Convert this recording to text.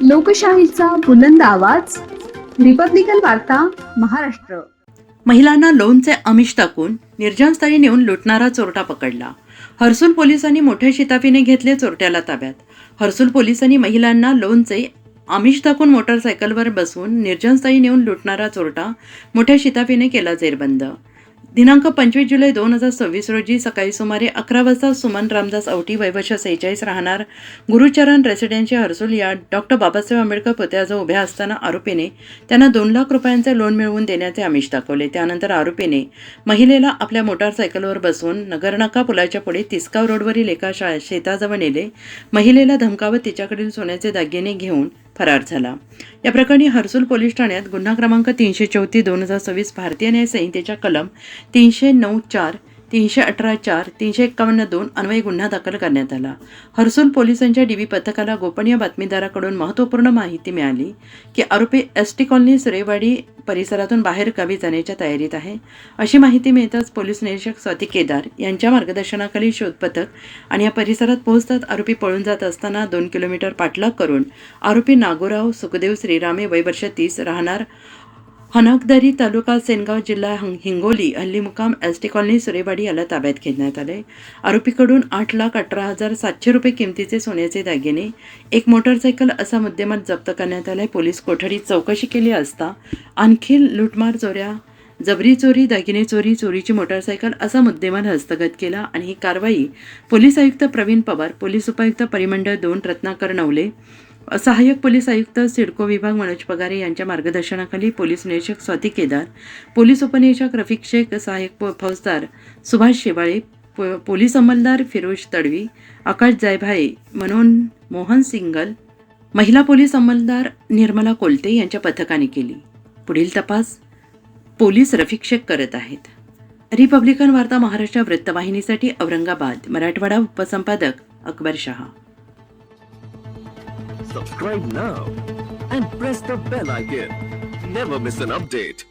लोकशाहीचा बुलंद आवाज, रिपब्लिकन वार्ता, महाराष्ट्र. महिलांना लोणचे आमिष टाकून निर्जनस्थळी नेऊन लुटणारा चोरटा पकडला. हर्सूल पोलिसांनी मोठ्या शिताफीने घेतले चोरट्याला ताब्यात. हर्सूल पोलिसांनी महिलांना लोणचे आमिष टाकून मोटारसायकलवर बसवून निर्जनस्थळी नेऊन लुटणारा चोरटा मोठ्या शिताफीने केला जेरबंद. दिनांक 25 जुलै 2026 रोजी सकाळी सुमारे 11 वाजता सुमन रामदास औटी वय वर्ष 46 राहणार गुरुचरण रेसिडेन्सी हर्सूल या डॉक्टर बाबासाहेब आंबेडकर पुतळ्याजवळ उभ्या असताना आरोपीने त्यांना 2 लाख रुपयांचे लोन मिळवून देण्याचे आमिष दाखवले. त्यानंतर आरोपीने महिलेला आपल्या मोटारसायकलवर बसवून नगरनाका पुलाच्या पुढे तिसगाव रोडवरील एका शेताजवळ नेले. महिलेला धमकावत तिच्याकडील सोन्याचे दागिने घेऊन फरार झाला. या प्रकरणी हर्सूल पोलीस ठाण्यात गुन्हा क्रमांक 334/2026 भारतीय न्याय संहितेच्या कलम 309(4), 318(4), 351(2) अन्वये गुन्हा दाखल करण्यात आला. हर्सूल पोलिसांच्या डीबी पथकाला गोपनीय बातमीदाराकडून महत्त्वपूर्ण माहिती मिळाली की आरोपी एसटी कॉलनी सुरेवाडी परिसरातून बाहेर गावी जाण्याच्या तयारीत आहे. अशी माहिती मिळताच पोलीस निरीक्षक स्वाती केदार यांच्या मार्गदर्शनाखाली शोध पथक आणि या परिसरात पोहोचतात. आरोपी पळून जात असताना 2 किलोमीटर पाठलाग करून आरोपी नागोराव सुखदेव श्रीरामे वय वर्ष 30 राहणार हनकदरी तालुका सेनगाव जिल्हा हिंगोली हल्ली मुकाम एसटी कॉलनी सुरेवाडी याला ताब्यात घेण्यात आले. आरोपीकडून 8,18,700 रुपये किमतीचे सोन्याचे दागिने, एक मोटारसायकल असा मुद्देमाल जप्त करण्यात आलाय. पोलीस कोठडीत चौकशी केली असता आणखी लूटमार, चोऱ्या, जबरी चोरी, दागिने चोरी, चोरीची मोटारसायकल असा मुद्देमाल हस्तगत केला आणि ही कारवाई पोलीस आयुक्त प्रवीण पवार, पोलीस उपायुक्त परिमंडळ 2 रत्नाकर नवले, सहाय्यक पोलीस आयुक्त सिडको विभाग मनोज पगारे यांच्या मार्गदर्शनाखाली पोलीस निरीक्षक स्वाती केदार, पोलीस उपनिरीक्षक रफिक शेख, सहाय्यक फौजदार सुभाष शेवाळे, पोलीस अंमलदार फिरोज तडवी, आकाश जायभाये, मोहन सिंगल, महिला पोलीस अंमलदार निर्मला कोलते यांच्या पथकाने केली. पुढील तपास पोलीस रफिक शेख करत आहेत. रिपब्लिकन वार्ता Maharashtra वृत्तवाहिनीसाठी Aurangabad Marathwada उपसंपादक Akbar Shah. Subscribe now and press the bell icon. Never miss an update.